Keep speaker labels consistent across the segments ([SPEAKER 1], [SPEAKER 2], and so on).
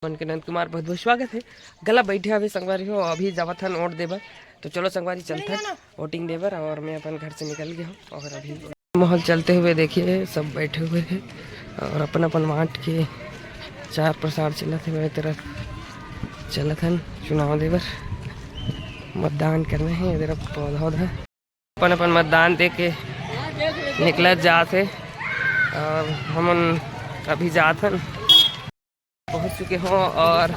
[SPEAKER 1] के नंद कुमार बहुत बहुत स्वागत है। गला बैठे अभी संगवारी हो, अभी जावा था वोट देवर। तो चलो संगवारी चलते हैं वोटिंग देवर। और मैं अपन घर से निकल गया हूँ और अभी माहौल चलते हुए देखिए सब बैठे हुए हैं और अपन अपन बांट के चार प्रसार चला थे मेरे तरफ चला था चुनाव देवर। मतदान करने हैं इधर पौधा उधा अपन अपन मतदान दे के निकल जाते और हम अभी जाते पहुँच चुके हों और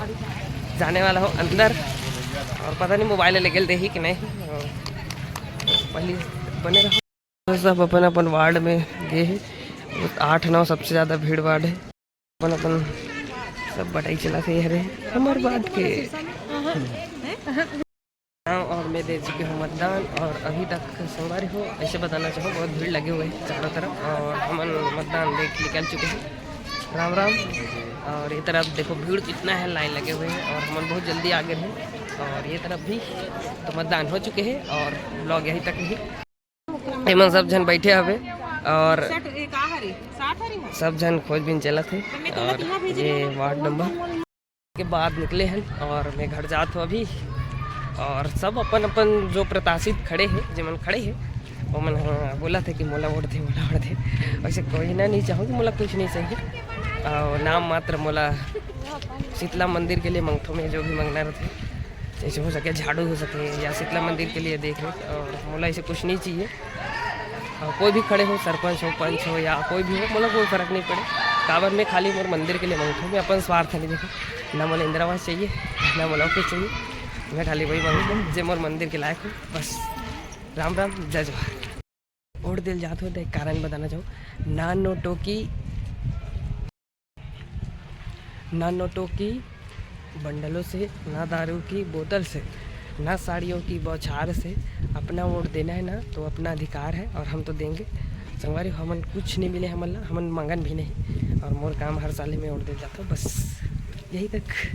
[SPEAKER 1] जाने वाला हो अंदर। और पता नहीं मोबाइल ले गए ही कि नहीं, पहले बने रहो। सब अपन अपन वार्ड में गए हैं, 8-9 सबसे ज़्यादा भीड़ वार्ड है। अपन अपन सब बटाई चला से हरे हमारे वार्ड के और मैं दे चुके हूँ मतदान। और अभी तक सोमवार हो ऐसे बताना चाहूँ बहुत भीड़ लगे हुए हैं चारों तरफ और हम मतदान देख निकल चुके हैं। राम राम। और ये तरफ देखो भीड़ कितना है, लाइन लगे हुए हैं और हम बहुत जल्दी आगे हैं। और ये तरफ भी तो मतदान हो चुके हैं और ब्लॉग यहीं तक ही एमन सब जन बैठे हवे और सब जन खोजबीन चला थे। और ये वार्ड नंबर के बाद निकले हैं और मैं घर जात हूँ अभी। और सब अपन अपन जो प्रत्याशित खड़े हैं जिमन खड़े हैं वो मन बोला थे कि मोला वोट दे। वैसे कोई ना नहीं चाहूँ कि मोला कुछ नहीं चाहिए और नाम मात्र मोला शीतला मंदिर के लिए मंगठों में जो भी मंगना रहते जैसे हो सके झाड़ू हो सके या शीतला मंदिर के लिए देख रहे। और मोला ऐसे कुछ नहीं चाहिए। और कोई भी खड़े हो, सरपंच हो, पंच हो या कोई भी हो, मोला कोई फ़र्क नहीं पड़े। काबर में खाली मोर मंदिर के लिए मंगठों में अपन स्वार्थ नहीं देखो। ना मोला इंदिरा आवास चाहिए ना मोला कुछ चाहिए, मैं खाली वही मांगू जो मोर मंदिर के लायक हो बस। राम राम जय जवाहर। वोट दिल जाते हो तो एक कारण बताना चाहूँ, ना नोटों की बंडलों से, ना दारू की बोतल से, ना साड़ियों की बौछार से अपना वोट देना है ना तो अपना अधिकार है और हम तो देंगे। संगवारी हमन कुछ नहीं मिले, हमन मंगन भी नहीं और मोर काम हर साल में वोट दे जाता हूँ बस यही तक।